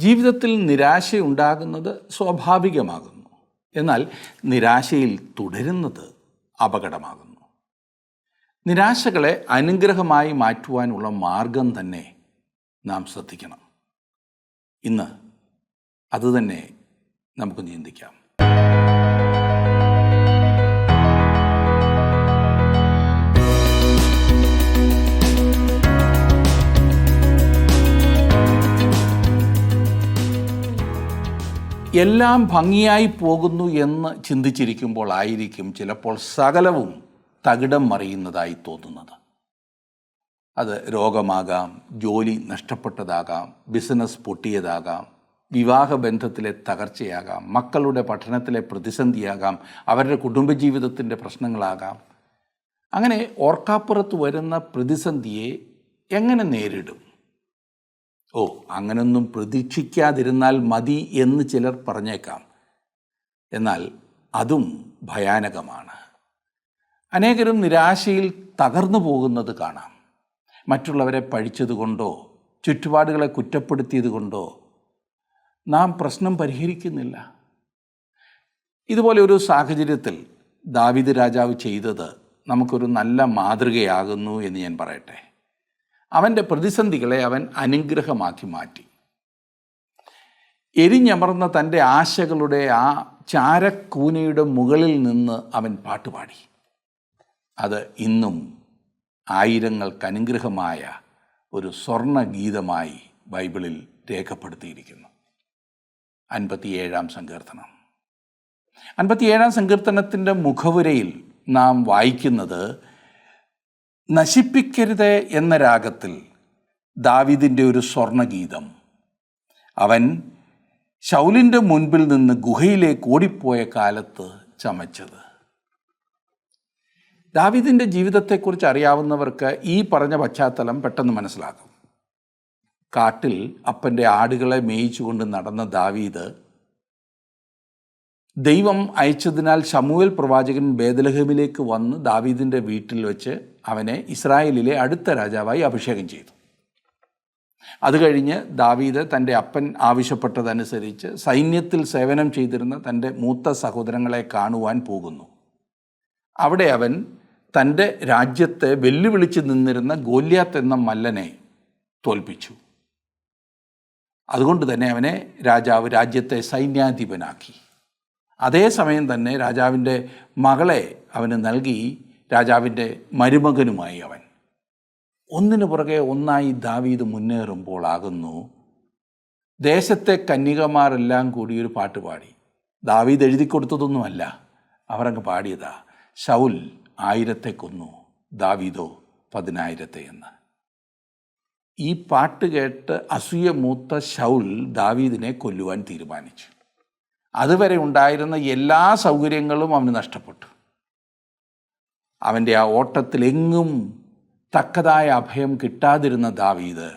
ജീവിതത്തിൽ നിരാശയുണ്ടാകുന്നത് സ്വാഭാവികമാകുന്നു. എന്നാൽ നിരാശയിൽ തുടരുന്നത് അപകടമാകുന്നു. നിരാശകളെ അനുഗ്രഹമായി മാറ്റുവാനുള്ള മാർഗം തന്നെ നാം ശ്രദ്ധിക്കണം. ഇന്ന് അതുതന്നെ നമുക്ക് ചിന്തിക്കാം. എല്ലാം ഭംഗിയായി പോകുന്നു എന്ന് ചിന്തിച്ചിരിക്കുമ്പോൾ ആയിരിക്കും ചിലപ്പോൾ സകലവും തകിടം മറിയുന്നതായി തോന്നുന്നത്. അത് രോഗമാകാം, ജോലി നഷ്ടപ്പെട്ടതാകാം, ബിസിനസ് പൊട്ടിയതാകാം, വിവാഹബന്ധത്തിലെ തകർച്ചയാകാം, മക്കളുടെ പഠനത്തിലെ പ്രതിസന്ധിയാകാം, അവരുടെ കുടുംബജീവിതത്തിൻ്റെ പ്രശ്നങ്ങളാകാം. അങ്ങനെ ഓർക്കാപ്പുറത്ത് വരുന്ന പ്രതിസന്ധിയെ എങ്ങനെ നേരിടും? അങ്ങനൊന്നും പ്രതീക്ഷിക്കാതിരുന്നാൽ മതി എന്ന് ചിലർ പറഞ്ഞേക്കാം. എന്നാൽ അതും ഭയാനകമാണ്. അനേകരും നിരാശയിൽ തകർന്നു പോകുന്നത് കാണാം. മറ്റുള്ളവരെ പഴിച്ചതുകൊണ്ടോ ചുറ്റുപാടുകളെ കുറ്റപ്പെടുത്തിയത് കൊണ്ടോ നാം പ്രശ്നം പരിഹരിക്കുന്നില്ല. ഇതുപോലെ ഒരു സാഹചര്യത്തിൽ ദാവീദ് രാജാവ് ചെയ്തത് നമുക്കൊരു നല്ല മാതൃകയാകുന്നു എന്ന് ഞാൻ പറയട്ടെ. അവൻ്റെ പ്രതിസന്ധികളെ അവൻ അനുഗ്രഹമാക്കി മാറ്റി. എരിഞ്ഞമർന്ന തൻ്റെ ആശകളുടെ ആ ചാരക്കൂനയുടെ മുകളിൽ നിന്ന് അവൻ പാട്ടുപാടി. അത് ഇന്നും ആയിരങ്ങൾക്ക് അനുഗ്രഹമായ ഒരു സ്വർണ്ണഗീതമായി ബൈബിളിൽ രേഖപ്പെടുത്തിയിരിക്കുന്നു. 57-ാം സങ്കീർത്തനം. 57-ാം സങ്കീർത്തനത്തിൻ്റെ മുഖവുരയിൽ നാം വായിക്കുന്നത്, നശിപ്പിക്കരുത് എന്ന രാഗത്തിൽ ദാവീദിൻ്റെ ഒരു സ്വർണ്ണഗീതം. അവൻ ശൗലിൻ്റെ മുൻപിൽ നിന്ന് ഗുഹയിലേക്ക് ഓടിപ്പോയ കാലത്ത് ചമച്ചത്. ദാവീദിൻ്റെ ജീവിതത്തെക്കുറിച്ച് അറിയാവുന്നവർക്ക് ഈ പറഞ്ഞ പശ്ചാത്തലം പെട്ടെന്ന് മനസ്സിലാകും. കാട്ടിൽ അപ്പൻ്റെ ആടുകളെ മേയിച്ചുകൊണ്ട് നടന്ന ദാവീദ് ദൈവം അയച്ചതിനാൽ ശമൂവേൽ പ്രവാചകൻ ബേത്ലഹേമിലേക്ക് വന്ന് ദാവീദിൻ്റെ വീട്ടിൽ വെച്ച് അവനെ ഇസ്രായേലിലെ അടുത്ത രാജാവായി അഭിഷേകം ചെയ്തു. അത് കഴിഞ്ഞ് ദാവീദ് തൻ്റെ അപ്പൻ ആവശ്യപ്പെട്ടതനുസരിച്ച് സൈന്യത്തിൽ സേവനം ചെയ്തിരുന്ന തൻ്റെ മൂത്ത സഹോദരങ്ങളെ കാണുവാൻ പോകുന്നു. അവിടെ അവൻ തൻ്റെ രാജ്യത്തെ വെല്ലുവിളിച്ച് നിന്നിരുന്ന ഗോല്യാത്ത് എന്ന മല്ലനെ തോൽപ്പിച്ചു. അതുകൊണ്ട് തന്നെ അവനെ രാജാവ് രാജ്യത്തെ സൈന്യാധിപനാക്കി. അതേസമയം തന്നെ രാജാവിൻ്റെ മകളെ അവന് നൽകി രാജാവിൻ്റെ മരുമകനുമായി അവൻ. ഒന്നിനു പുറകെ ഒന്നായി ദാവീദ് മുന്നേറുമ്പോൾ ആകുന്നു ദേശത്തെ കന്യകമാരെല്ലാം കൂടി ഒരു പാട്ട് പാടി. ദാവീദ് എഴുതി കൊടുത്തതൊന്നുമല്ല, അവരങ്ങ് പാടിയതാ. ശൗൽ 1000 കൊന്നു, ദാവീദോ 10,000 എന്ന്. ഈ പാട്ട് കേട്ട് അസൂയ മൂത്ത ശൗൽ ദാവീദിനെ കൊല്ലുവാൻ തീരുമാനിച്ചു. അതുവരെ ഉണ്ടായിരുന്ന എല്ലാ സൗകര്യങ്ങളും അവന് നഷ്ടപ്പെട്ടു. അവൻ്റെ ആ ഓട്ടത്തിലെങ്ങും തക്കതായ അഭയം കിട്ടാതിരുന്ന ദാവീദ്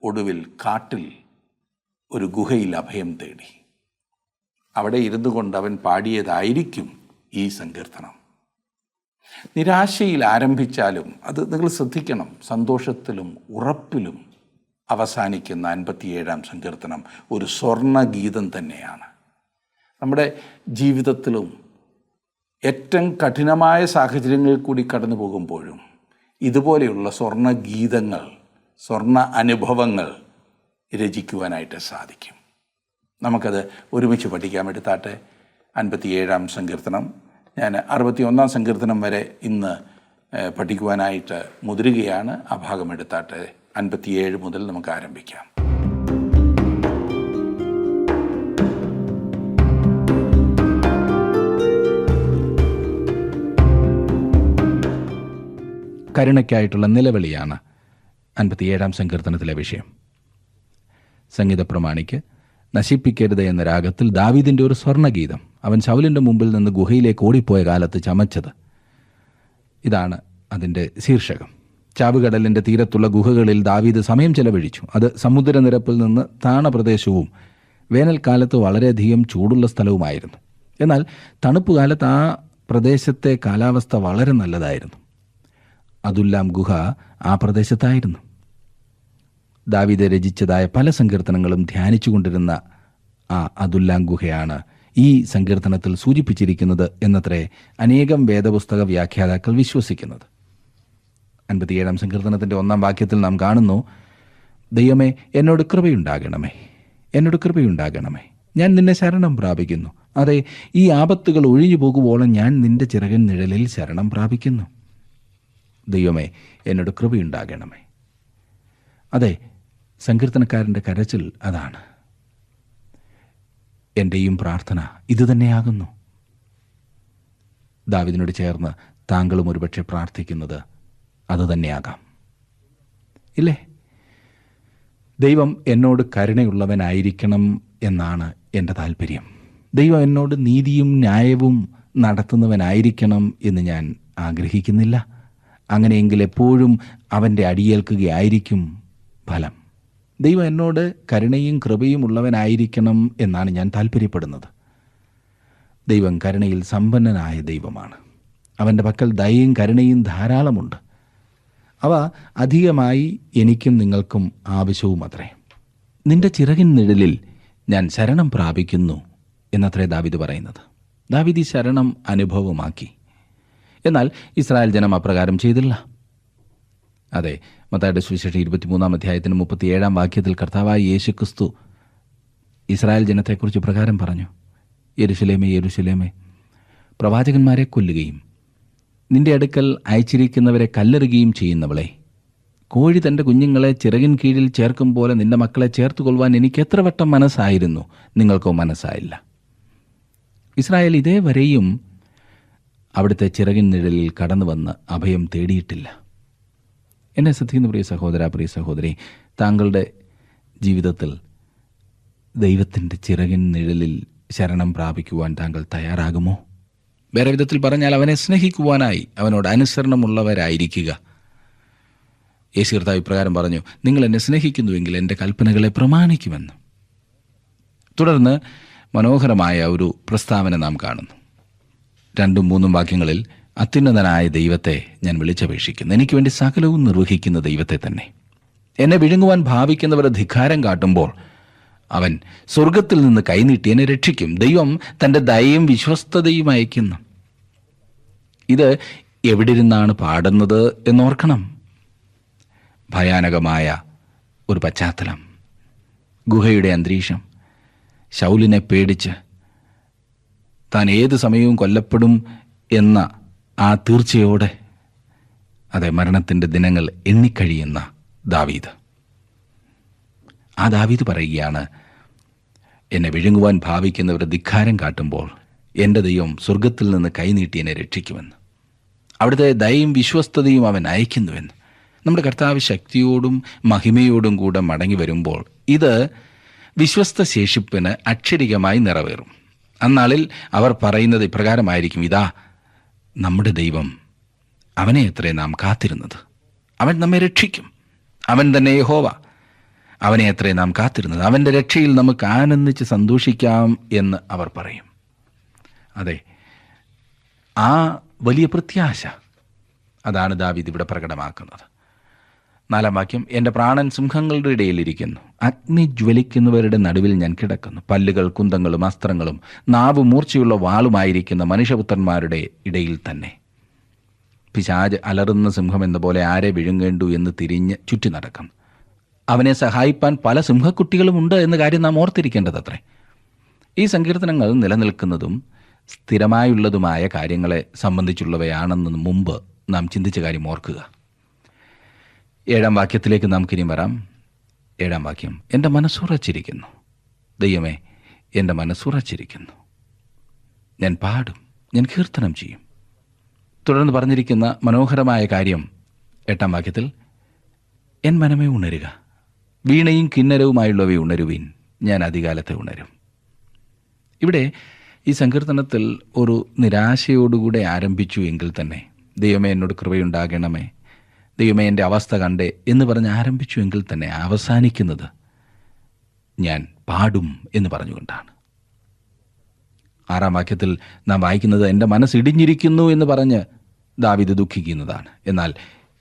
ഒടുവിൽ കാട്ടിൽ ഒരു ഗുഹയിൽ അഭയം തേടി. അവിടെ ഇരുന്നു കൊണ്ട് അവൻ പാടിയതായിരിക്കും ഈ സങ്കീർത്തനം. നിരാശയിൽ ആരംഭിച്ചാലും അത് നിങ്ങൾ ശ്രദ്ധിക്കണം, സന്തോഷത്തിലും ഉറപ്പിലും അവസാനിക്കുന്ന 57-ാം സങ്കീർത്തനം ഒരു സ്വർണ്ണഗീതം തന്നെയാണ്. നമ്മുടെ ജീവിതത്തിലും ഏറ്റവും കഠിനമായ സാഹചര്യങ്ങളിൽ കൂടി കടന്നു പോകുമ്പോഴും ഇതുപോലെയുള്ള സ്വർണ്ണഗീതങ്ങൾ, സ്വർണ്ണ അനുഭവങ്ങൾ രചിക്കുവാനായിട്ട് സാധിക്കും. നമുക്കത് ഒരുമിച്ച് പഠിക്കാം. എടുത്താട്ടെ 57-ാം സങ്കീർത്തനം. ഞാൻ 61-ാം സങ്കീർത്തനം വരെ ഇന്ന് പഠിക്കുവാനായിട്ട് മുതിരുകയാണ്. ആ ഭാഗം എടുത്താട്ടെ. 57 മുതൽ നമുക്ക് ആരംഭിക്കാം. കരുണയ്ക്കായിട്ടുള്ള നിലവിളിയാണ് 57-ാം സങ്കീർത്തനത്തിലെ വിഷയം. സംഗീത പ്രമാണിക്ക് നശിപ്പിക്കരുത് എന്ന രാഗത്തിൽ ദാവീദിൻ്റെ ഒരു സ്വർണ്ണഗീതം. അവൻ ശൗലിൻ്റെ മുമ്പിൽ നിന്ന് ഗുഹയിലേക്ക് ഓടിപ്പോയ കാലത്ത് ചമച്ചത്. ഇതാണ് അതിൻ്റെ ശീർഷകം. ചാവുകടലിൻ്റെ തീരത്തുള്ള ഗുഹകളിൽ ദാവീദ് സമയം ചെലവഴിച്ചു. അത് സമുദ്രനിരപ്പിൽ നിന്ന് താണ പ്രദേശവും വേനൽക്കാലത്ത് വളരെയധികം ചൂടുള്ള സ്ഥലവുമായിരുന്നു. എന്നാൽ തണുപ്പ് കാലത്ത് ആ പ്രദേശത്തെ കാലാവസ്ഥ വളരെ നല്ലതായിരുന്നു. അതുല്ലാം ഗുഹ ആ പ്രദേശത്തായിരുന്നു. ദാവീദ് രചിച്ചതായ പല സങ്കീർത്തനങ്ങളും ധ്യാനിച്ചു കൊണ്ടിരുന്ന ആ അതുല്ലാം ഗുഹയാണ് ഈ സങ്കീർത്തനത്തിൽ സൂചിപ്പിച്ചിരിക്കുന്നത് എന്നത്രേ അനേകം വേദപുസ്തക വ്യാഖ്യാതാക്കൾ വിശ്വസിക്കുന്നത്. 57 സങ്കീർത്തനത്തിൻ്റെ 1 വാക്യത്തിൽ നാം കാണുന്നു, ദൈവമേ എന്നോട് കൃപയുണ്ടാകണമേ, എന്നോട് കൃപയുണ്ടാകണമേ, ഞാൻ നിന്നെ ശരണം പ്രാപിക്കുന്നു. അതെ, ഈ ആപത്തുകൾ ഒഴിഞ്ഞു പോകുവോളം ഞാൻ നിന്റെ ചിറകിൻ നിഴലിൽ ശരണം പ്രാപിക്കുന്നു. ദൈവമേ എന്നോട് കൃപയുണ്ടാകണമേ. അതെ, സങ്കീർത്തനക്കാരൻ്റെ കരച്ചിൽ അതാണ്. എൻ്റെയും പ്രാർത്ഥന ഇതുതന്നെയാകുന്നു. ദാവീദിനോട് ചേർന്ന് താങ്കളും ഒരുപക്ഷെ പ്രാർത്ഥിക്കുന്നത് അതുതന്നെയാകാം, ഇല്ലേ? ദൈവം എന്നോട് കരുണയുള്ളവനായിരിക്കണം എന്നാണ് എൻ്റെ താല്പര്യം. ദൈവം എന്നോട് നീതിയും ന്യായവും നടത്തുന്നവനായിരിക്കണം എന്ന് ഞാൻ ആഗ്രഹിക്കുന്നില്ല. അങ്ങനെയെങ്കിൽ എപ്പോഴും അവൻ്റെ അടിയേൽക്കുകയായിരിക്കും ഫലം. ദൈവം എന്നോട് കരുണയും കൃപയും ഉള്ളവനായിരിക്കണം എന്നാണ് ഞാൻ താല്പര്യപ്പെടുന്നത്. ദൈവം കരുണയിൽ സമ്പന്നനായ ദൈവമാണ്. അവൻ്റെ പക്കൽ ദയയും കരുണയും ധാരാളമുണ്ട്. അവ അധികമായി എനിക്കും നിങ്ങൾക്കും ആവശ്യവും അത്രേ. നിന്റെ ചിറകിൻ നിഴലിൽ ഞാൻ ശരണം പ്രാപിക്കുന്നു എന്നത്രേ ദാവീദ് പറയുന്നത്. ദാവീദ് ഈ ശരണം അനുഭവമാക്കി. എന്നാൽ ഇസ്രായേൽ ജനം അപ്രകാരം ചെയ്തില്ല. അതെ, മത്തായിയുടെ സുവിശേഷം 23 അധ്യായത്തിന് 37 വാക്യത്തിൽ കർത്താവായ യേശുക്രിസ്തു ഇസ്രായേൽ ജനത്തെക്കുറിച്ച് പ്രകാരം പറഞ്ഞു, യെരൂശലേമേ, യെരൂശലേമേ, പ്രവാചകന്മാരെ കൊല്ലുകയും നിന്റെ അടുക്കൽ അയച്ചിരിക്കുന്നവരെ കല്ലെറുകയും ചെയ്യുന്നവളെ, കോഴി തൻ്റെ കുഞ്ഞുങ്ങളെ ചിറകിൻ കീഴിൽ ചേർക്കും പോലെ നിന്റെ മക്കളെ ചേർത്തുകൊള്ളുവാൻ എനിക്ക് എത്ര വട്ടം മനസ്സായിരുന്നു, നിങ്ങൾക്കോ മനസ്സായില്ല. ഇസ്രായേൽ ഇതേവരെയും അവിടുത്തെ ചിറകിൻ നിഴലിൽ കടന്നു വന്ന് അഭയം തേടിയിട്ടില്ല. എന്നെ ശ്രദ്ധിക്കുന്ന പ്രിയ സഹോദര, പ്രിയ സഹോദരി, താങ്കളുടെ ജീവിതത്തിൽ ദൈവത്തിൻ്റെ ചിറകിൻ നിഴലിൽ ശരണം പ്രാപിക്കുവാൻ താങ്കൾ തയ്യാറാകുമോ? വേറെ വിധത്തിൽ പറഞ്ഞാൽ, അവനെ സ്നേഹിക്കുവാനായി അവനോട് അനുസരണമുള്ളവരായിരിക്കുക. യേശു കർത്താവ് ഇപ്രകാരം പറഞ്ഞു, നിങ്ങൾ എന്നെ സ്നേഹിക്കുന്നുവെങ്കിൽ എൻ്റെ കൽപ്പനകളെ പ്രമാണിക്കുമെന്ന്. തുടർന്ന് മനോഹരമായ ഒരു പ്രസ്താവന നാം കാണുന്നു. 2-3 വാക്യങ്ങളിൽ, അത്യുന്നതനായ ദൈവത്തെ ഞാൻ വിളിച്ചപേക്ഷിക്കുന്നു, എനിക്ക് വേണ്ടി സകലവും നിർവഹിക്കുന്ന ദൈവത്തെ തന്നെ. എന്നെ വിഴുങ്ങുവാൻ ഭാവിക്കുന്നവരെ ധിക്കാരം കാട്ടുമ്പോൾ അവൻ സ്വർഗത്തിൽ നിന്ന് കൈനീട്ടി എന്നെ രക്ഷിക്കും. ദൈവം തൻ്റെ ദയയും വിശ്വസ്തതയും അയക്കുന്നു. ഇത് എവിടെ ഇരുന്നാണ് പാടുന്നത് എന്നോർക്കണം. ഭയാനകമായ ഒരു പശ്ചാത്തലം, ഗുഹയുടെ അന്തരീക്ഷം, ശൗലിനെ പേടിച്ച് താൻ ഏത് സമയവും കൊല്ലപ്പെടും എന്ന ആ തീർച്ചയോടെ, അതെ, മരണത്തിൻ്റെ ദിനങ്ങൾ എണ്ണിക്കഴിയുന്ന ദാവീദ്. ആ ദാവീദ് പറയുകയാണ്, എന്നെ വിഴുങ്ങുവാൻ ഭാവിക്കുന്നവർ ധിക്കാരം കാട്ടുമ്പോൾ എൻ്റെ ദൈവം സ്വർഗത്തിൽ നിന്ന് കൈനീട്ടി എന്നെ രക്ഷിക്കുമെന്ന്. അവിടുത്തെ ദയയും വിശ്വസ്തതയും അവൻ അയക്കുന്നുവെന്ന്. നമ്മുടെ കർത്താവ് ശക്തിയോടും മഹിമയോടും കൂടെ മടങ്ങി വരുമ്പോൾ ഇത് വിശ്വസ്ത ശേഷിപ്പിന് അക്ഷരികമായി നിറവേറും. അന്നാളിൽ അവർ പറയുന്നത് ഇപ്രകാരമായിരിക്കും, ഇതാ നമ്മുടെ ദൈവം, അവനെ എത്രേ നാം കാത്തിരുന്നത്, അവൻ നമ്മെ രക്ഷിക്കും, അവൻ തന്നെ യഹോവ, അവനെ എത്രേ നാം കാത്തിരുന്നത്, അവൻ്റെ രക്ഷയിൽ നമുക്ക് ആനന്ദിച്ച് സന്തോഷിക്കാം എന്ന് അവർ പറയും. അതെ, ആ വലിയ പ്രത്യാശ അതാണ് ദാവീദ് ഇവിടെ പ്രകടമാക്കുന്നത്. 4 വാക്യം, എൻ്റെ പ്രാണൻ സിംഹങ്ങളുടെ ഇടയിലിരിക്കുന്നു, അഗ്നി ജ്വലിക്കുന്നവരുടെ നടുവിൽ ഞാൻ കിടക്കുന്നു, പല്ലുകൾ കുന്തങ്ങളും അസ്ത്രങ്ങളും നാവ് മൂർച്ചയുള്ള വാളുമായിരിക്കുന്ന മനുഷ്യപുത്രന്മാരുടെ ഇടയിൽ തന്നെ. പിശാച് അലറുന്ന സിംഹം എന്ന പോലെ ആരെ വിഴുങ്ങേണ്ടു എന്ന് തിരിഞ്ഞ് ചുറ്റി നടക്കും. അവനെ സഹായിപ്പാൻ പല സിംഹക്കുട്ടികളുമുണ്ട് എന്ന കാര്യം നാം ഓർത്തിരിക്കേണ്ടതത്രേ. ഈ സങ്കീർത്തനങ്ങൾ നിലനിൽക്കുന്നതും സ്ഥിരമായുള്ളതുമായ കാര്യങ്ങളെ സംബന്ധിച്ചുള്ളവയാണെന്ന് മുമ്പ് നാം ചിന്തിച്ച കാര്യം ഓർക്കുക. 7 വാക്യത്തിലേക്ക് നമുക്കിനി വരാം. 7 വാക്യം, എൻ്റെ മനസ്സുറച്ചിരിക്കുന്നു, ദൈവമേ എൻ്റെ മനസ്സുറച്ചിരിക്കുന്നു, ഞാൻ പാടും, ഞാൻ കീർത്തനം ചെയ്യും. തുടർന്ന് പറഞ്ഞിരിക്കുന്ന മനോഹരമായ കാര്യം 8 വാക്യത്തിൽ, എൻ മനമേ ഉണരുക, വീണയും കിന്നരവുമായുള്ളവയെ ഉണരുവീൻ, ഞാൻ അധികാലത്തെ ഉണരും. ഇവിടെ ഈ സങ്കീർത്തനത്തിൽ ഒരു നിരാശയോടുകൂടെ ആരംഭിച്ചു എങ്കിൽ തന്നെ, ദൈവമേ എന്നോട് കൃപയുണ്ടാകണമേ, ദൈവമേ എൻ്റെ അവസ്ഥ കണ്ടേ എന്ന് പറഞ്ഞ് ആരംഭിച്ചു എങ്കിൽ തന്നെ അവസാനിക്കുന്നത് ഞാൻ പാടും എന്ന് പറഞ്ഞുകൊണ്ടാണ്. 6 വാക്യത്തിൽ നാം വായിക്കുന്നത്, എൻ്റെ മനസ്സ് ഇടിഞ്ഞിരിക്കുന്നു എന്ന് പറഞ്ഞ് ദാവീദ് ദുഃഖിക്കുന്നതാണ്. എന്നാൽ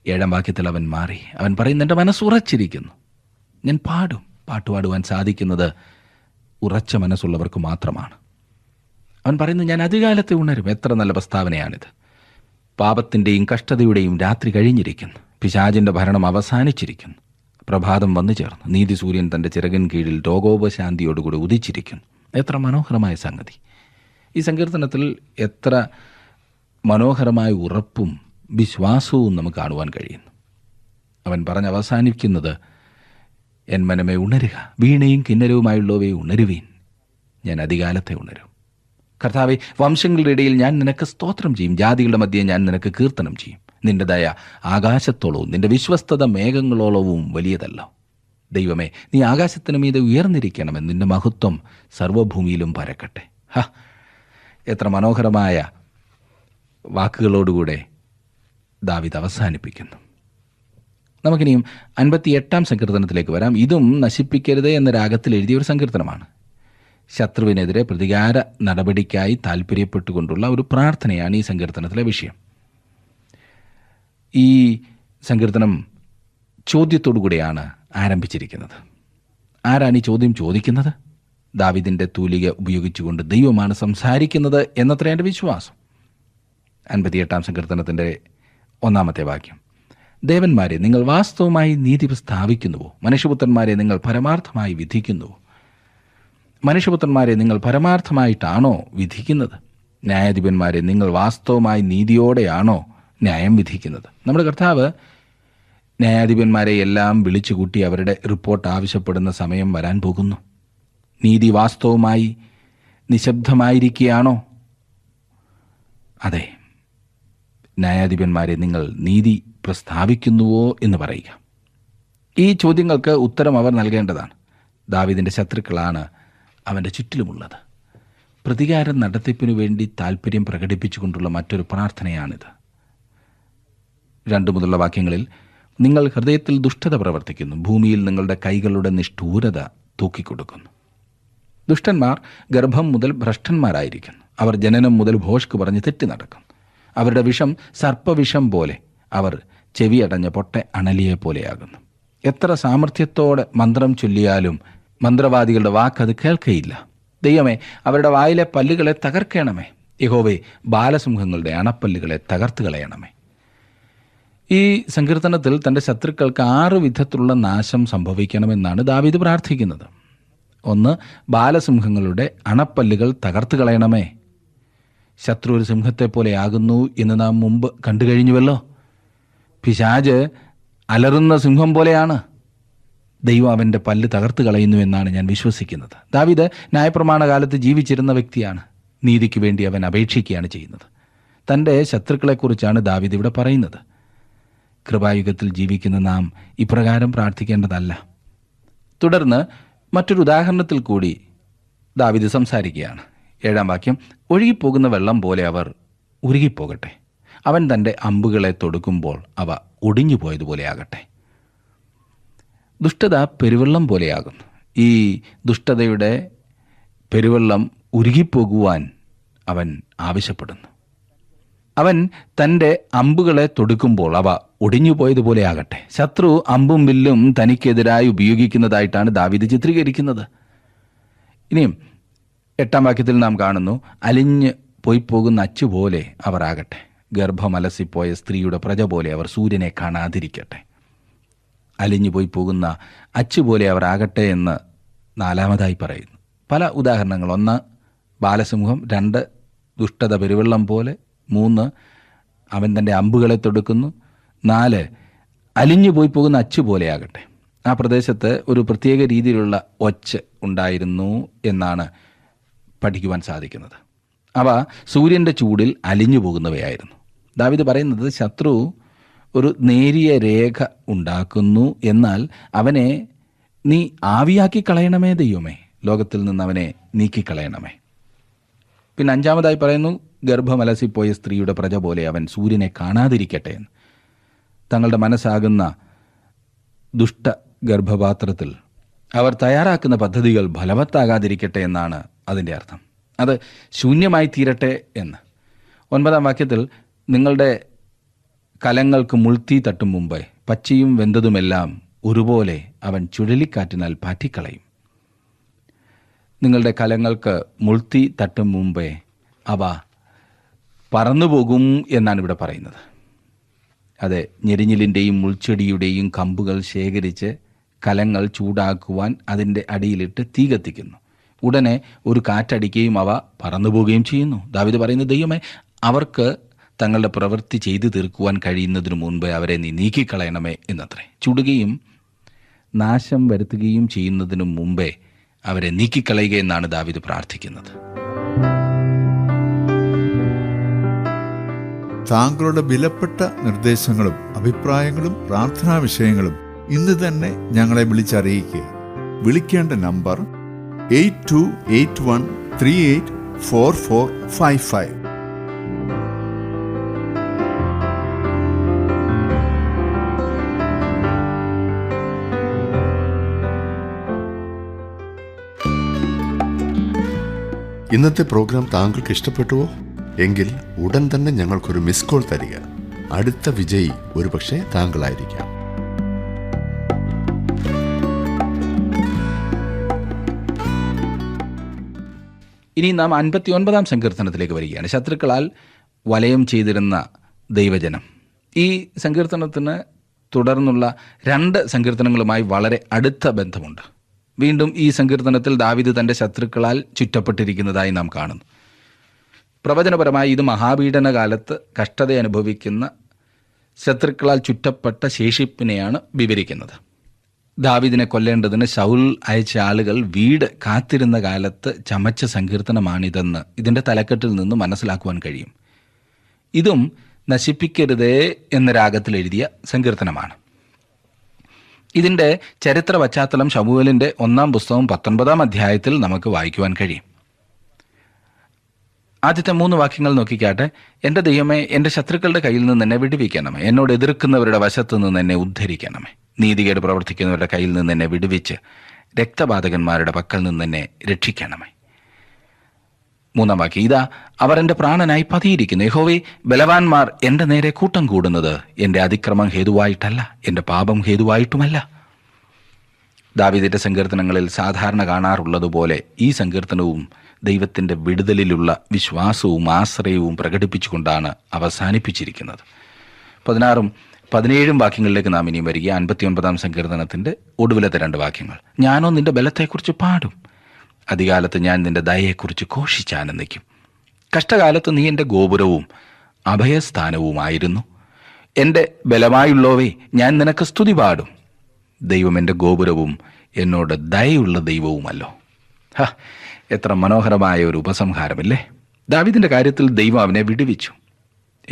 7 വാക്യത്തിൽ അവൻ മാറി, അവൻ പറയുന്നു, എൻ്റെ മനസ്സ് ഉറച്ചിരിക്കുന്നു. ഞാൻ പാടും. പാട്ടുപാടുവാൻ സാധിക്കുന്നത് ഉറച്ച മനസ്സുള്ളവർക്ക് മാത്രമാണ്. അവൻ പറയുന്നു, ഞാൻ അതികാലത്തെ ഉണരും. എത്ര നല്ല പ്രസ്താവനയാണിത്. പാപത്തിൻ്റെയും കഷ്ടതയുടെയും രാത്രി കഴിഞ്ഞിരിക്കുന്നു. പിശാചിൻ്റെ ഭരണം അവസാനിച്ചിരിക്കുന്നു. പ്രഭാതം വന്നു ചേർന്നു. നീതി സൂര്യൻ തൻ്റെ ചിറകിൻ കീഴിൽ രോഗോപശാന്തിയോടുകൂടി ഉദിച്ചിരിക്കുന്നു. എത്ര മനോഹരമായ സംഗതി! ഈ സങ്കീർത്തനത്തിൽ എത്ര മനോഹരമായ ഉറപ്പും വിശ്വാസവും നമുക്ക് കാണുവാൻ കഴിയുന്നു. അവൻ പറഞ്ഞ് അവസാനിക്കുന്നത്, എൻ മനമേ ഉണരുക, വീണയും കിന്നരവുമായുള്ളവയെ ഉണരുവീൻ, ഞാൻ അതികാലത്തെ ഉണരും. കർത്താവേ, വംശങ്ങളുടെ ഇടയിൽ ഞാൻ നിനക്ക് സ്തോത്രം ചെയ്യും, ജാതികളുടെ മധ്യേ ഞാൻ നിനക്ക് കീർത്തനം ചെയ്യും. നിന്റെ ദയ ആകാശത്തോളവും നിന്റെ വിശ്വസ്തത മേഘങ്ങളോളവും വലിയതല്ലോ. ദൈവമേ, നീ ആകാശത്തിന് മീതെ ഉയർന്നിരിക്കണമെന്ന്, നിന്റെ മഹത്വം സർവ്വഭൂമിയിലും പരക്കട്ടെ. എത്ര മനോഹരമായ വാക്കുകളോടുകൂടെ ദാവീദ് അവസാനിപ്പിക്കുന്നു. നമുക്കിനിയും 58-ാം സങ്കീർത്തനത്തിലേക്ക് വരാം. ഇതും നശിപ്പിക്കരുത് എന്ന രാഗത്തിൽ എഴുതിയ ഒരു സങ്കീർത്തനമാണ്. ശത്രുവിനെതിരെ പ്രതികാര നടപടിക്കായി താല്പര്യപ്പെട്ടുകൊണ്ടുള്ള ഒരു പ്രാർത്ഥനയാണ് ഈ സങ്കീർത്തനത്തിലെ വിഷയം. ഈ സങ്കീർത്തനം ചോദ്യത്തോടുകൂടിയാണ് ആരംഭിച്ചിരിക്കുന്നത്. ആരാണ് ഈ ചോദ്യം ചോദിക്കുന്നത്? ദാവീദിൻ്റെ തൂലിക ഉപയോഗിച്ചുകൊണ്ട് ദൈവമാണ് സംസാരിക്കുന്നത് എന്നത്ര എൻ്റെ വിശ്വാസം. 58-ാം സങ്കീർത്തനത്തിൻ്റെ 1-ാമത്തെ വാക്യം: ദേവന്മാരെ, നിങ്ങൾ വാസ്തവമായി നീതി സ്ഥാപിക്കുന്നുവോ? മനുഷ്യപുത്രന്മാരെ, നിങ്ങൾ പരമാർത്ഥമായി വിധിക്കുന്നുവോ? മനുഷ്യപുത്രന്മാരെ, നിങ്ങൾ പരമാർത്ഥമായിട്ടാണോ വിധിക്കുന്നത്? ന്യായാധിപന്മാരെ, നിങ്ങൾ വാസ്തവമായി നീതിയോടെയാണോ ന്യായം വിധിക്കുന്നത്? നമ്മുടെ കർത്താവ് ന്യായാധിപന്മാരെ എല്ലാം വിളിച്ചുകൂട്ടി അവരുടെ റിപ്പോർട്ട് ആവശ്യപ്പെടുന്ന സമയം വരാൻ പോകുന്നു. നീതി വാസ്തവമായി നിശബ്ദമായിരിക്കുകയാണോ? അതെ. ന്യായാധിപന്മാരെ, നിങ്ങൾ നീതി പ്രസ്താവിക്കുന്നുവോ എന്ന് പറയുക. ഈ ചോദ്യങ്ങൾക്ക് ഉത്തരം അവർ നൽകേണ്ടതാണ്. ദാവീദിൻ്റെ ശത്രുക്കളാണ് അവൻ്റെ ചുറ്റിലുമുള്ളത്. പ്രതികാരം നടത്തിപ്പിനു വേണ്ടി താല്പര്യം പ്രകടിപ്പിച്ചുകൊണ്ടുള്ള മറ്റൊരു പ്രാർത്ഥനയാണിത്. 2 മുതലുള്ള വാക്യങ്ങളിൽ, നിങ്ങൾ ഹൃദയത്തിൽ ദുഷ്ടത പ്രവർത്തിക്കുന്നു, ഭൂമിയിൽ നിങ്ങളുടെ കൈകളുടെ നിഷ്ഠൂരത തൂക്കിക്കൊടുക്കുന്നു. ദുഷ്ടന്മാർ ഗർഭം മുതൽ ഭ്രഷ്ടന്മാരായിരിക്കുന്നു. അവർ ജനനം മുതൽ ഭോഷ്ക് പറഞ്ഞ് തെറ്റി നടക്കും. അവരുടെ വിഷം സർപ്പവിഷം പോലെ, അവർ ചെവിയടഞ്ഞ പൊട്ട അണലിയെ പോലെയാകുന്നു. എത്ര സാമർഥ്യത്തോടെ മന്ത്രം ചൊല്ലിയാലും മന്ത്രവാദികളുടെ വാക്കത് കേൾക്കയില്ല. ദൈവമേ, അവരുടെ വായിലെ പല്ലുകളെ തകർക്കണമേ. യഹോവേ, ബാലസിംഹങ്ങളുടെ അണപ്പല്ലുകളെ തകർത്ത് കളയണമേ. ഈ സങ്കീർത്തനത്തിൽ തൻ്റെ ശത്രുക്കൾക്ക് 6 വിധത്തിലുള്ള നാശം സംഭവിക്കണമെന്നാണ് ദാവീദ് പ്രാർത്ഥിക്കുന്നത്. 1, ബാലസിംഹങ്ങളുടെ അണപ്പല്ലുകൾ തകർത്ത് കളയണമേ. ശത്രു ഒരു സിംഹത്തെ പോലെയാകുന്നു എന്ന് നാം മുമ്പ് കണ്ടു കഴിഞ്ഞുവല്ലോ. പിശാച് അലറുന്ന സിംഹം പോലെയാണ്. ദൈവം അവൻ്റെ പല്ല് തകർത്ത് കളയുന്നു എന്നാണ് ഞാൻ വിശ്വസിക്കുന്നത്. ദാവീദ് ന്യായപ്രമാണ കാലത്ത് ജീവിച്ചിരുന്ന വ്യക്തിയാണ്. നീതിക്ക് വേണ്ടി അവൻ അപേക്ഷിക്കുകയാണ് ചെയ്യുന്നത്. തൻ്റെ ശത്രുക്കളെക്കുറിച്ചാണ് ദാവീദ് ഇവിടെ പറയുന്നത്. കൃപായുഗത്തിൽ ജീവിക്കുന്ന നാം ഇപ്രകാരം പ്രാർത്ഥിക്കേണ്ടതല്ല. തുടർന്ന് മറ്റൊരു ഉദാഹരണത്തിൽ കൂടി ദാവീദ് സംസാരിക്കുകയാണ്. 7-ാം വാക്യം: ഒഴുകിപ്പോകുന്ന വെള്ളം പോലെ അവർ ഉരുകിപ്പോകട്ടെ. അവൻ തൻ്റെ അമ്പുകളെ തൊടുക്കുമ്പോൾ അവ ഒടിഞ്ഞു പോയതുപോലെ ആകട്ടെ. ദുഷ്ടത പെരുവെള്ളം പോലെയാകുന്നു. ഈ ദുഷ്ടതയുടെ പെരുവെള്ളം ഉരുകിപ്പോകുവാൻ അവൻ ആവശ്യപ്പെടുന്നു. അവൻ തൻ്റെ അമ്പുകളെ തൊടുക്കുമ്പോൾ അവ ഒടിഞ്ഞുപോയതുപോലെ ആകട്ടെ. ശത്രു അമ്പും വില്ലും തനിക്കെതിരായി ഉപയോഗിക്കുന്നതായിട്ടാണ് ദാവീദ് ചിത്രീകരിക്കുന്നത്. ഇനിയും 8-ാം വാക്യത്തിൽ നാം കാണുന്നു, അലിഞ്ഞ് പോയി പോകുന്ന അച്ചുപോലെ അവർ ആകട്ടെ. ഗർഭമലസിപ്പോയ സ്ത്രീയുടെ പ്രജ പോലെ അവർ സൂര്യനെ കാണാതിരിക്കട്ടെ. അലിഞ്ഞു പോയി പോകുന്ന അച്ചുപോലെ അവർ ആകട്ടെ എന്ന് 4-മതായി പറയുന്നു. പല ഉദാഹരണങ്ങൾ. 1, ബാലസിംഹം. 2, ദുഷ്ടത പെരുവെള്ളം പോലെ. 3, അവൻ തൻ്റെ അമ്പുകളെ തൊടുക്കുന്നു. 4, അലിഞ്ഞു പോയി പോകുന്ന അച്ചുപോലെയാകട്ടെ. ആ പ്രദേശത്ത് ഒരു പ്രത്യേക രീതിയിലുള്ള ഒച്ച് ഉണ്ടായിരുന്നു എന്നാണ് പഠിക്കുവാൻ സാധിക്കുന്നത്. അവ സൂര്യൻ്റെ ചൂടിൽ അലിഞ്ഞു പോകുന്നവയായിരുന്നു. ദാവീദ് പറയുന്നത്, ശത്രു ഒരു നേരിയ രേഖ ഉണ്ടാക്കുന്നു, എന്നാൽ അവനെ നീ ആവിയാക്കി കളയണമേ ദൈവമേ, ലോകത്തിൽ നിന്ന് അവനെ നീക്കിക്കളയണമേ. പിന്നെ 5-മതായി പറയുന്നു, ഗർഭമലസിപ്പോയ സ്ത്രീയുടെ പ്രജ പോലെ അവൻ സൂര്യനെ കാണാതിരിക്കട്ടെ എന്ന്. തങ്ങളുടെ മനസ്സാകുന്ന ദുഷ്ട ഗർഭപാത്രത്തിൽ അവർ തയ്യാറാക്കുന്ന പദ്ധതികൾ ഫലവത്താകാതിരിക്കട്ടെ എന്നാണ് അതിൻ്റെ അർത്ഥം. അത് ശൂന്യമായി തീരട്ടെ എന്ന്. 9-ാം വാക്യത്തിൽ, നിങ്ങളുടെ കലങ്ങൾക്ക് മുൾത്തീ തട്ടും മുമ്പേ പച്ചയും വെന്തതുമെല്ലാം ഒരുപോലെ അവൻ ചുഴലിക്കാറ്റിനാൽ പാറ്റിക്കളയും. നിങ്ങളുടെ കലങ്ങൾക്ക് മുൾത്തി തട്ടും മുമ്പേ അവ പറന്നുപോകും എന്നാണ് ഇവിടെ പറയുന്നത്. അതെ, ഞെരിഞ്ഞിലിൻ്റെയും മുൾച്ചെടിയുടെയും കമ്പുകൾ ശേഖരിച്ച് കലങ്ങൾ ചൂടാക്കുവാൻ അതിൻ്റെ അടിയിലിട്ട് തീ കത്തിക്കുന്നു. ഉടനെ ഒരു കാറ്റടിക്കുകയും അവ പറന്നുപോവുകയും ചെയ്യുന്നു. ദാവീദ് പറയുന്നത്, ദൈവമേ, അവർക്ക് തങ്ങളുടെ പ്രവൃത്തി ചെയ്തു തീർക്കുവാൻ കഴിയുന്നതിനു മുൻപേ അവരെ നീ നീക്കിക്കളയണമേ എന്നത്രേ. ചുടുകയും നാശം വരുത്തുകയും ചെയ്യുന്നതിനു മുമ്പേ അവരെ നീക്കിക്കളയുക എന്നാണ് ദാവീദ് പ്രാർത്ഥിക്കുന്നത്. താങ്കളുടെ വിലപ്പെട്ട നിർദ്ദേശങ്ങളും അഭിപ്രായങ്ങളും പ്രാർത്ഥനാ വിഷയങ്ങളും ഇന്ന് തന്നെ ഞങ്ങളെ വിളിച്ചറിയിക്കുക. വിളിക്കേണ്ട നമ്പർ 8281384455. ഇന്നത്തെ പ്രോഗ്രാം താങ്കൾക്ക് ഇഷ്ടപ്പെട്ടുവോ? എങ്കിൽ ഉടൻ തന്നെ ഞങ്ങൾക്കൊരു മിസ് കോൾ തരിക. അടുത്ത വിജയി ഒരുപക്ഷെ താങ്കളായിരിക്കാം. ഇനി നാം 59 സങ്കീർത്തനത്തിലേക്ക് വരികയാണ്. ശത്രുക്കളാൽ വലയം ചെയ്തിരുന്ന ദൈവജനം. ഈ സങ്കീർത്തനത്തിന് തുടർന്നുള്ള 2 സങ്കീർത്തനങ്ങളുമായി വളരെ അടുത്ത ബന്ധമുണ്ട്. വീണ്ടും ഈ സങ്കീർത്തനത്തിൽ ദാവീദ് തൻ്റെ ശത്രുക്കളാൽ ചുറ്റപ്പെട്ടിരിക്കുന്നതായി നാം കാണുന്നു. പ്രവചനപരമായി ഇത് മഹാപീഡന കാലത്ത് കഷ്ടത അനുഭവിക്കുന്ന ശത്രുക്കളാൽ ചുറ്റപ്പെട്ട ശേഷിപ്പിനെയാണ് വിവരിക്കുന്നത്. ദാവീദിനെ കൊല്ലേണ്ടതിന് ശൗൽ അയച്ച ആളുകൾ വീട് കാത്തിരുന്ന കാലത്ത് ചമച്ച സങ്കീർത്തനമാണിതെന്ന് ഇതിൻ്റെ തലക്കെട്ടിൽ നിന്ന് മനസ്സിലാക്കുവാൻ കഴിയും. ഇതും നശിപ്പിക്കരുതേ എന്ന രാഗത്തിൽ എഴുതിയ സങ്കീർത്തനമാണ്. ഇതിൻ്റെ ചരിത്ര പശ്ചാത്തലം ശമൂവേലിൻ്റെ 1-ാം പുസ്തകം 19-ാം അധ്യായത്തിൽ നമുക്ക് വായിക്കുവാൻ കഴിയും. ആദ്യത്തെ 3 വാക്യങ്ങൾ നോക്കിക്കാട്ടെ. എൻ്റെ ദൈവമേ, എൻ്റെ ശത്രുക്കളുടെ കയ്യിൽ നിന്ന് എന്നെ വിടുവിക്കണമേ. എന്നോട് എതിർക്കുന്നവരുടെ വശത്തു നിന്ന് എന്നെ ഉദ്ധരിക്കണമേ. നീതികേട് പ്രവർത്തിക്കുന്നവരുടെ കയ്യിൽ നിന്ന് എന്നെ വിടുവിച്ച് രക്തപാതകന്മാരുടെ പക്കൽ നിന്ന് എന്നെ രക്ഷിക്കണമേ. 3-ാം വാക്യം, ഇതാ അവർ എൻ്റെ പ്രാണനായി പതിയിരിക്കുന്നു. യഹോവേ, ബലവാന്മാർ എൻ്റെ നേരെ കൂട്ടം കൂടുന്നത് എൻ്റെ അതിക്രമം ഹേതുവായിട്ടല്ല, എൻ്റെ പാപം ഹേതുവായിട്ടുമല്ല. ദാവീദിന്റെ സങ്കീർത്തനങ്ങളിൽ സാധാരണ കാണാറുള്ളതുപോലെ ഈ സങ്കീർത്തനവും ദൈവത്തിൻ്റെ വിടുതലിലുള്ള വിശ്വാസവും ആശ്രയവും പ്രകടിപ്പിച്ചുകൊണ്ടാണ് അവസാനിപ്പിച്ചിരിക്കുന്നത്. 16-ഉം 17-ഉം വാക്യങ്ങളിലേക്ക് നാം ഇനിയും വരിക. 59-ാം സങ്കീർത്തനത്തിൻ്റെ ഒടുവിലത്തെ 2 വാക്യങ്ങൾ. ഞാനോ നിന്റെ ബലത്തെക്കുറിച്ച് പാടും, അധികാലത്ത് ഞാൻ നിന്റെ ദയയെക്കുറിച്ച് ഘോഷിച്ചാനന്ദിക്കും. കഷ്ടകാലത്ത് നീ എൻ്റെ ഗോപുരവും അഭയസ്ഥാനവുമായിരുന്നു. എൻ്റെ ബലമായുള്ളവേ, ഞാൻ നിനക്ക് സ്തുതി പാടും. ദൈവം എൻ്റെ ഗോപുരവും എന്നോട് ദയയുള്ള ദൈവവുമല്ലോ. എത്ര മനോഹരമായ ഒരു ഉപസംഹാരമില്ലേ? ദാവീദിൻ്റെ കാര്യത്തിൽ ദൈവം അവനെ വിടുവിച്ചു.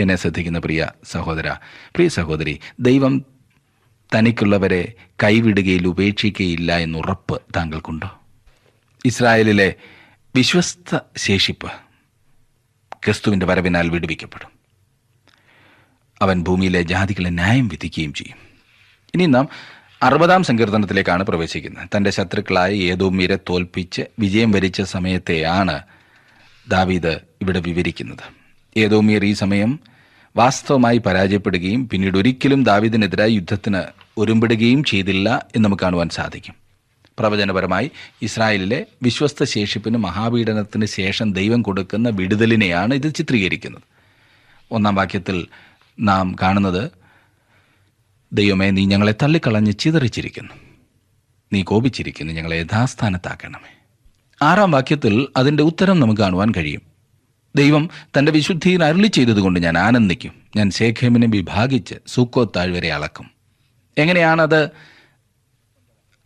എന്നെ ശ്രദ്ധിക്കുന്ന പ്രിയ സഹോദര, പ്രിയ സഹോദരി, ദൈവം തനിക്കുള്ളവരെ കൈവിടുകയിൽ ഉപേക്ഷിക്കുകയില്ല എന്നുറപ്പ് താങ്കൾക്കുണ്ടോ? ഇസ്രായേലിലെ വിശ്വസ്ത ശേഷിപ്പ് ക്രിസ്തുവിൻ്റെ വരവിനാൽ വിടുവിക്കപ്പെടും. അവൻ ഭൂമിയിലെ ജാതികളെ ന്യായം വിധിക്കുകയും ചെയ്യും. ഇനി നാം 60-ാം സങ്കീർത്തനത്തിലേക്കാണ് പ്രവേശിക്കുന്നത്. തൻ്റെ ശത്രുക്കളായ ഏദോമ്യരെ തോൽപ്പിച്ച് വിജയം വരിച്ച സമയത്തെയാണ് ദാവീദ് ഇവിടെ വിവരിക്കുന്നത്. ഏദോമ്യർ ഈ സമയം വാസ്തവമായി പരാജയപ്പെടുകയും പിന്നീട് ഒരിക്കലും ദാവീദിനെതിരായി യുദ്ധത്തിന് ഒരുമ്പെടുകയും ചെയ്തില്ല എന്ന് നമുക്ക് കാണുവാൻ സാധിക്കും. പ്രവചനപരമായി ഇസ്രായേലിലെ വിശ്വസ്ത ശേഷിപ്പിന് മഹാപീഡനത്തിന് ശേഷം ദൈവം കൊടുക്കുന്ന വിടുതലിനെയാണ് ഇത് ചിത്രീകരിക്കുന്നത്. 1-ാം വാക്യത്തിൽ നാം കാണുന്നത്, ദൈവമേ, നീ ഞങ്ങളെ തള്ളിക്കളഞ്ഞ് ചിതറിച്ചിരിക്കുന്നു, നീ കോപിച്ചിരിക്കുന്നു, ഞങ്ങളെ യഥാസ്ഥാനത്താക്കണമേ. 6-ാം വാക്യത്തിൽ അതിൻ്റെ ഉത്തരം നമുക്ക് കാണുവാൻ കഴിയും. ദൈവം തൻ്റെ വിശുദ്ധിയിൽ അരുളി ചെയ്തതുകൊണ്ട് ഞാൻ ആനന്ദിക്കും, ഞാൻ ശേഖേമിനെ വിഭാഗിച്ച് സൂക്കോത്ത് താഴ്വരെ അളക്കും. എങ്ങനെയാണത്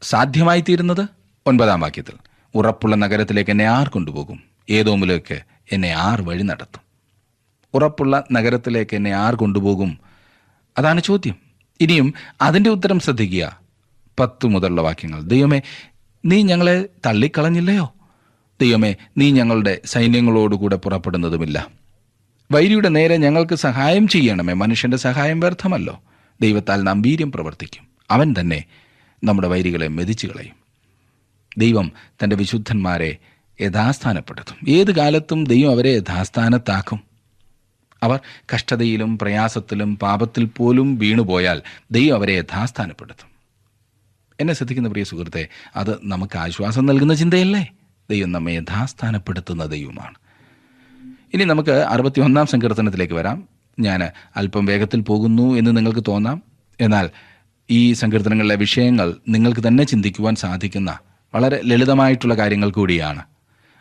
സാധ്യമായി തീരുന്നത്? 9-ാം വാക്യത്തിൽ, ഉറപ്പുള്ള നഗരത്തിലേക്ക് എന്നെ ആർ കൊണ്ടുപോകും, ഏദോമിലേക്ക് എന്നെ ആർ വഴി നടത്തും. ഉറപ്പുള്ള നഗരത്തിലേക്ക് എന്നെ ആർ കൊണ്ടുപോകും? അതാണ് ചോദ്യം. ഇനിയും അതിൻ്റെ ഉത്തരം ശ്രദ്ധിക്കുക. 10 മുതലുള്ള വാക്യങ്ങൾ. ദൈവമേ, നീ ഞങ്ങളെ തള്ളിക്കളഞ്ഞില്ലയോ? ദൈവമേ, നീ ഞങ്ങളുടെ സൈന്യങ്ങളോടുകൂടെ പുറപ്പെടുന്നതുമില്ല. വൈരിയുടെ നേരെ ഞങ്ങൾക്ക് സഹായം ചെയ്യണമേ. മനുഷ്യൻ്റെ സഹായം വ്യർത്ഥമല്ലോ. ദൈവത്താൽ നാം വീര്യം പ്രവർത്തിക്കും, അവൻ തന്നെ നമ്മുടെ വൈരികളെ മെതിച്ചു കളയും. ദൈവം തൻ്റെ വിശുദ്ധന്മാരെ യഥാസ്ഥാനപ്പെടുത്തും. ഏത് കാലത്തും ദൈവം അവരെ യഥാസ്ഥാനത്താക്കും. അവർ കഷ്ടതയിലും പ്രയാസത്തിലും പാപത്തിൽ പോലും വീണുപോയാൽ ദൈവം അവരെ യഥാസ്ഥാനപ്പെടുത്തും. എന്നെ ശ്രദ്ധിക്കുന്ന പ്രിയ സുഹൃത്തെ, അത് നമുക്ക് ആശ്വാസം നൽകുന്ന ചിന്തയല്ലേ? ദൈവം നമ്മെ യഥാസ്ഥാനപ്പെടുത്തുന്ന ദൈവമാണ്. ഇനി നമുക്ക് 61 സങ്കീർത്തനത്തിലേക്ക് വരാം. ഞാൻ അല്പം വേഗത്തിൽ പോകുന്നു എന്ന് നിങ്ങൾക്ക് തോന്നാം. എന്നാൽ ഈ സങ്കീർത്തനങ്ങളിലെ വിഷയങ്ങൾ നിങ്ങൾക്ക് തന്നെ ചിന്തിക്കുവാൻ സാധിക്കുന്ന വളരെ ലളിതമായിട്ടുള്ള കാര്യങ്ങൾ കൂടിയാണ്.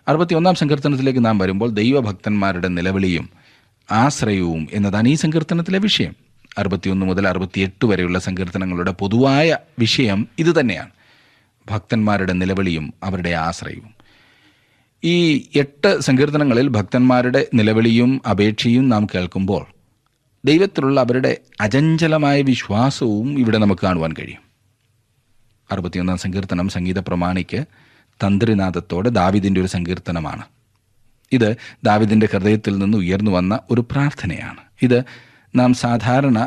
61 സങ്കീർത്തനത്തിലേക്ക് നാം വരുമ്പോൾ ദൈവഭക്തന്മാരുടെ നിലവിളിയും ആശ്രയവും എന്നതാണ് ഈ സങ്കീർത്തനത്തിലെ വിഷയം. 61 മുതൽ 68 വരെയുള്ള സങ്കീർത്തനങ്ങളുടെ പൊതുവായ വിഷയം ഇത് തന്നെയാണ്: ഭക്തന്മാരുടെ നിലവിളിയും അവരുടെ ആശ്രയവും. ഈ 8 സങ്കീർത്തനങ്ങളിൽ ഭക്തന്മാരുടെ നിലവിളിയും അപേക്ഷയും നാം കേൾക്കുമ്പോൾ ദൈവത്തിലുള്ള അവരുടെ അചഞ്ചലമായ വിശ്വാസവും ഇവിടെ നമുക്ക് കാണുവാൻ കഴിയും. 61 സങ്കീർത്തനം സംഗീത പ്രമാണിക്ക് തന്ത്രിനാദത്തോടെ ദാവീദിൻ്റെ ഒരു സങ്കീർത്തനമാണ്. ഇത് ദാവീദിൻ്റെ ഹൃദയത്തിൽ നിന്ന് ഉയർന്നു വന്ന ഒരു പ്രാർത്ഥനയാണ്. ഇത് നാം സാധാരണ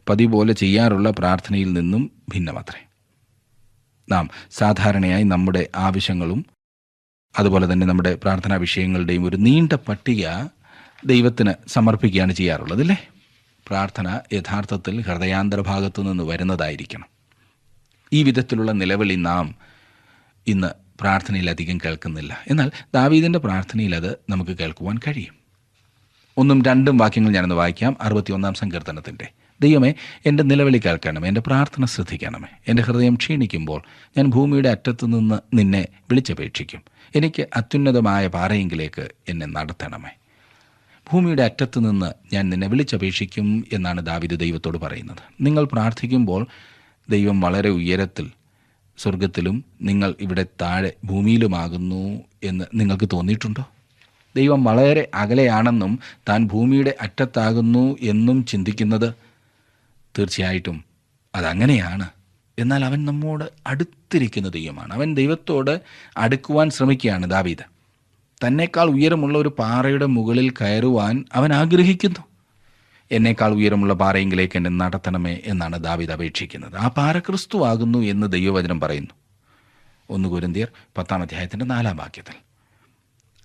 പതിവ് പോലെ ചെയ്യാറുള്ള പ്രാർത്ഥനയിൽ നിന്നും ഭിന്നമത്രേ. നാം സാധാരണയായി നമ്മുടെ ആവശ്യങ്ങളും അതുപോലെ തന്നെ നമ്മുടെ പ്രാർത്ഥനാ വിഷയങ്ങളുടെയും ഒരു നീണ്ട പട്ടിക ദൈവത്തിന് സമർപ്പിക്കുകയാണ് ചെയ്യാറുള്ളത്, അല്ലേ? പ്രാർത്ഥന യഥാർത്ഥത്തിൽ ഹൃദയാന്തരഭാഗത്തു നിന്ന് വരുന്നതായിരിക്കണം. ഈ വിധത്തിലുള്ള നിലവിളി നാം ഇന്ന് പ്രാർത്ഥനയിൽ അധികം കേൾക്കുന്നില്ല. എന്നാൽ ദാവീദിൻ്റെ പ്രാർത്ഥനയിൽ അത് നമുക്ക് കേൾക്കുവാൻ കഴിയും. 1ഉം 2ഉം വാക്യങ്ങൾ ഞാനൊന്ന് വായിക്കാം. 61 സങ്കീർത്തനത്തിൻ്റെ: ദൈവമേ, എൻ്റെ നിലവിളി കേൾക്കണമേ, എൻ്റെ പ്രാർത്ഥന ശ്രദ്ധിക്കണമേ. എൻ്റെ ഹൃദയം ക്ഷീണിക്കുമ്പോൾ ഞാൻ ഭൂമിയുടെ അറ്റത്തു നിന്ന് നിന്നെ വിളിച്ചപേക്ഷിക്കും. എനിക്ക് അത്യുന്നതമായ പാറയെങ്കിലേക്ക് എന്നെ നടത്തണമേ. ഭൂമിയുടെ അറ്റത്തു നിന്ന് ഞാൻ നിന്നെ വിളിച്ചപേക്ഷിക്കും എന്നാണ് ദാവീദ് ദൈവത്തോട് പറയുന്നത്. നിങ്ങൾ പ്രാർത്ഥിക്കുമ്പോൾ ദൈവം വളരെ ഉയരത്തിൽ സ്വർഗത്തിലും നിങ്ങൾ ഇവിടെ താഴെ ഭൂമിയിലുമാകുന്നു എന്ന് നിങ്ങൾക്ക് തോന്നിയിട്ടുണ്ടോ? ദൈവം വളരെ അകലെയാണെന്നും താൻ ഭൂമിയുടെ അറ്റത്താകുന്നു എന്നും ചിന്തിക്കുന്നത് തീർച്ചയായിട്ടും അതങ്ങനെയാണ്. എന്നാൽ അവൻ നമ്മോട് അടുത്തിരിക്കുന്ന ദൈവമാണ്. അവൻ ദൈവത്തോട് അടുക്കുവാൻ ശ്രമിക്കുകയാണ് ദാവീദ്. തന്നേക്കാൾ ഉയരമുള്ള ഒരു പാറയുടെ മുകളിൽ കയറുവാൻ അവൻ ആഗ്രഹിക്കുന്നു. എന്നേക്കാൾ ഉയരമുള്ള പാറയെങ്കിലേക്ക് എന്നെ നടത്തണമേ എന്നാണ് ദാവീദ് അപേക്ഷിക്കുന്നത്. ആ പാറ ക്രിസ്തു ആകുന്നു എന്ന് ദൈവവചനം പറയുന്നു. 1 കൊരിന്ത്യർ 10 4 വാക്യത്തിൽ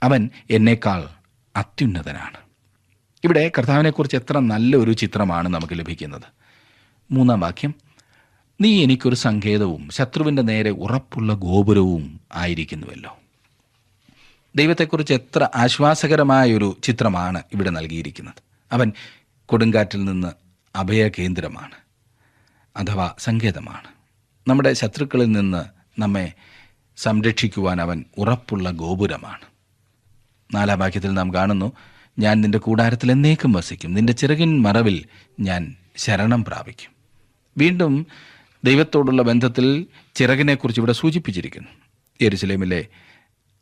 അവൻ എന്നേക്കാൾ അത്യുന്നതനാണ്. ഇവിടെ കർത്താവിനെക്കുറിച്ച് എത്ര നല്ലൊരു ചിത്രമാണ് നമുക്ക് ലഭിക്കുന്നത്. 3 വാക്യം: നീ എനിക്കൊരു സങ്കേതവും ശത്രുവിൻ്റെ നേരെ ഉറപ്പുള്ള ഗോപുരവും ആയിരിക്കുന്നുവല്ലോ. ദൈവത്തെക്കുറിച്ച് എത്ര ആശ്വാസകരമായൊരു ചിത്രമാണ് ഇവിടെ നൽകിയിരിക്കുന്നത്. അവൻ കൊടുങ്കാറ്റിൽ നിന്ന് അഭയകേന്ദ്രമാണ്, അഥവാ സങ്കേതമാണ്. നമ്മുടെ ശത്രുക്കളിൽ നിന്ന് നമ്മെ സംരക്ഷിക്കുവാൻ അവൻ ഉറപ്പുള്ള ഗോപുരമാണ്. 4 വാക്യത്തിൽ നാം കാണുന്നു: ഞാൻ നിന്റെ കൂടാരത്തിൽ എന്നേക്കും വസിക്കും, നിന്റെ ചിറകിൻ മറവിൽ ഞാൻ ശരണം പ്രാപിക്കും. വീണ്ടും ദൈവത്തോടുള്ള ബന്ധത്തിൽ ചിറകിനെക്കുറിച്ച് ഇവിടെ സൂചിപ്പിച്ചിരിക്കുന്നു. യെരുശലേമിലെ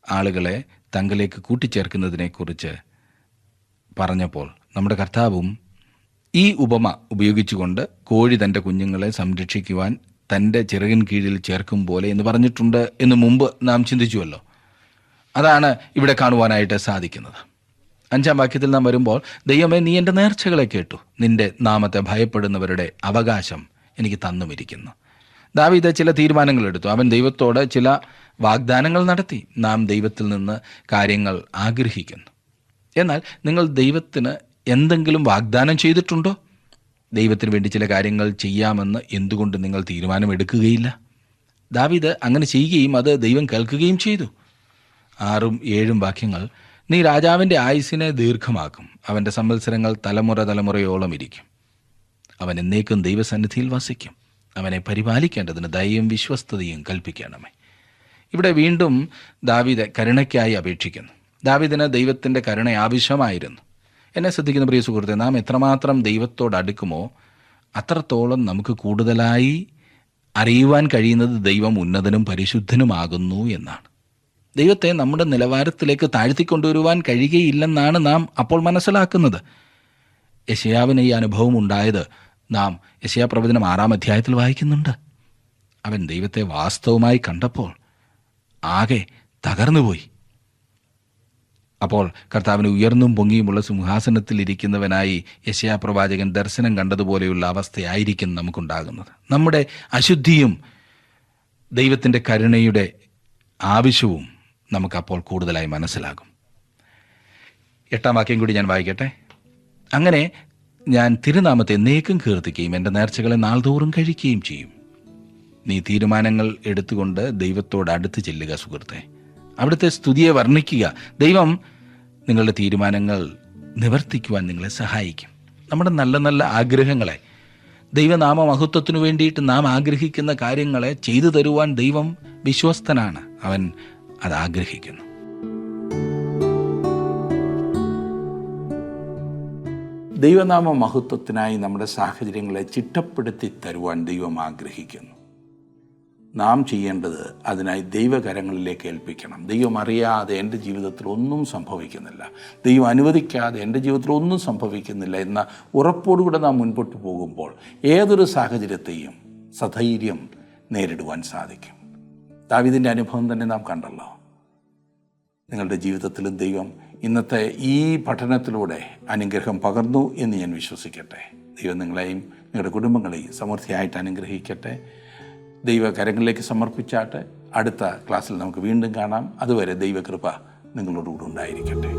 ആളുകളെ തങ്ങളിലേക്ക് കൂട്ടിച്ചേർക്കുന്നതിനെക്കുറിച്ച് പറഞ്ഞപ്പോൾ നമ്മുടെ കർത്താവും ഈ ഉപമ ഉപയോഗിച്ചുകൊണ്ട് കോഴി തൻ്റെ കുഞ്ഞുങ്ങളെ സംരക്ഷിക്കുവാൻ തൻ്റെ ചിറകിൻ കീഴിൽ ചേർക്കും പോലെ എന്ന് പറഞ്ഞിട്ടുണ്ട് എന്ന് മുമ്പ് നാം ചിന്തിച്ചുവല്ലോ. അതാണ് ഇവിടെ കാണുവാനായിട്ട് സാധിക്കുന്നത്. 5 വാക്യത്തിൽ നാം വരുമ്പോൾ: ദൈവമേ, നീ എൻ്റെ നേർച്ചകളെ കേട്ടു, നിന്റെ നാമത്തെ ഭയപ്പെടുന്നവരുടെ അവകാശം എനിക്ക് തന്നുമിരിക്കുന്നു. ദാവീദ് ചില തീരുമാനങ്ങൾ എടുത്തു. അവൻ ദൈവത്തോട് ചില വാഗ്ദാനങ്ങൾ നടത്തി. നാം ദൈവത്തിൽ നിന്ന് കാര്യങ്ങൾ ആഗ്രഹിക്കുന്നു. എന്നാൽ നിങ്ങൾ ദൈവത്തിന് എന്തെങ്കിലും വാഗ്ദാനം ചെയ്തിട്ടുണ്ടോ? ദൈവത്തിന് വേണ്ടി ചില കാര്യങ്ങൾ ചെയ്യാമെന്ന് എന്തുകൊണ്ട് നിങ്ങൾ തീരുമാനമെടുക്കുകയില്ല? ദാവീദ് അങ്ങനെ ചെയ്യുകയും അത് ദൈവം കേൾക്കുകയും ചെയ്തു. 6ഉം 7ഉം വാക്യങ്ങൾ: നീ രാജാവിൻ്റെ ആയുസ്സിനെ ദീർഘമാക്കും, അവൻ്റെ സംവത്സരങ്ങൾ തലമുറ തലമുറയോളം ഇരിക്കും. അവൻ എന്നേക്കും ദൈവസന്നിധിയിൽ വസിക്കും. അവനെ പരിപാലിക്കേണ്ടതിന് ദയയും വിശ്വസ്തതയും കൽപ്പിക്കണമേ. ഇവിടെ വീണ്ടും ദാവീദ് കരുണയ്ക്കായി അപേക്ഷിക്കുന്നു. ദാവീദിന് ദൈവത്തിൻ്റെ കരുണ ആവശ്യമായിരുന്നു. എന്നെ ശ്രദ്ധിക്കുന്ന പ്രിയ സുഹൃത്തെ, നാം എത്രമാത്രം ദൈവത്തോട് അടുക്കുമോ അത്രത്തോളം നമുക്ക് കൂടുതലായി അറിയുവാൻ കഴിയുന്നത് ദൈവം ഉന്നതനും പരിശുദ്ധനുമാകുന്നു എന്നാണ്. ദൈവത്തെ നമ്മുടെ നിലവാരത്തിലേക്ക് താഴ്ത്തിക്കൊണ്ടുവരുവാൻ കഴിയുകയില്ലെന്നാണ് നാം അപ്പോൾ മനസ്സിലാക്കുന്നത്. യെശയ്യാവിന് ഈ അനുഭവം ഉണ്ടായത് നാം യെശയ്യാ പ്രവചനം 6-ാം അധ്യായത്തിൽ വായിക്കുന്നുണ്ട്. അവൻ ദൈവത്തെ വാസ്തവമായി കണ്ടപ്പോൾ ആകെ തകർന്നുപോയി. അപ്പോൾ കർത്താവിന് ഉയർന്നും പൊങ്ങിയുമുള്ള സിംഹാസനത്തിൽ ഇരിക്കുന്നവനായി യെശയ്യാ പ്രവാചകൻ ദർശനം കണ്ടതുപോലെയുള്ള അവസ്ഥയായിരിക്കും നമുക്കുണ്ടാകുന്നത്. നമ്മുടെ അശുദ്ധിയും ദൈവത്തിൻ്റെ കരുണയുടെ ആവശ്യവും നമുക്കപ്പോൾ കൂടുതലായി മനസ്സിലാകും. 8-ാം വാക്യം കൂടി ഞാൻ വായിക്കട്ടെ. അങ്ങനെ ഞാൻ തിരുനാമത്തെ എന്നേക്കും കീർത്തിക്കുകയും എൻ്റെ നേർച്ചകളെ നാൾതോറും കഴിക്കുകയും ചെയ്യും. നീ തീരുമാനങ്ങൾ എടുത്തുകൊണ്ട് ദൈവത്തോട് അടുത്ത് ചെല്ലുക സുഹൃത്തെ. അവിടുത്തെ സ്തുതിയെ വർണ്ണിക്കുക. ദൈവം നിങ്ങളുടെ തീരുമാനങ്ങൾ നിവർത്തിക്കുവാൻ നിങ്ങളെ സഹായിക്കും. നമ്മുടെ നല്ല നല്ല ആഗ്രഹങ്ങളെ, ദൈവനാമ മഹത്വത്തിനു വേണ്ടിയിട്ട് നാം ആഗ്രഹിക്കുന്ന കാര്യങ്ങളെ ചെയ്തു തരുവാൻ ദൈവം വിശ്വസ്തനാണ്. അവൻ അത് ആഗ്രഹിക്കുന്നു. ദൈവനാമ മഹത്വത്തിനായി നമ്മുടെ സാഹചര്യങ്ങളെ ചിട്ടപ്പെടുത്തി തരുവാൻ ദൈവം ആഗ്രഹിക്കുന്നു. നാം ചെയ്യേണ്ടത് അതിനായി ദൈവകരങ്ങളിലേക്ക് ഏൽപ്പിക്കണം. ദൈവം അറിയാതെ എൻ്റെ ജീവിതത്തിൽ ഒന്നും സംഭവിക്കുന്നില്ല, ദൈവം അനുവദിക്കാതെ എൻ്റെ ജീവിതത്തിൽ ഒന്നും സംഭവിക്കുന്നില്ല എന്ന ഉറപ്പോടുകൂടെ നാം മുൻപോട്ട് പോകുമ്പോൾ ഏതൊരു സാഹചര്യത്തെയും സധൈര്യം നേരിടുവാൻ സാധിക്കും. ദാവീദിൻ്റെ അനുഭവം തന്നെ നാം കണ്ടല്ലോ. നിങ്ങളുടെ ജീവിതത്തിലും ദൈവം ഇന്നത്തെ ഈ പഠനത്തിലൂടെ അനുഗ്രഹം പകർന്നു എന്ന് ഞാൻ വിശ്വസിക്കട്ടെ. ദൈവം നിങ്ങളെയും നിങ്ങളുടെ കുടുംബങ്ങളെയും സമൃദ്ധിയായിട്ട് അനുഗ്രഹിക്കട്ടെ. ദൈവകരങ്ങളിലേക്ക് സമർപ്പിച്ചാട്ട് അടുത്ത ക്ലാസ്സിൽ നമുക്ക് വീണ്ടും കാണാം. അതുവരെ ദൈവകൃപ നിങ്ങളോടുകൂടെ ഉണ്ടായിരിക്കട്ടെ.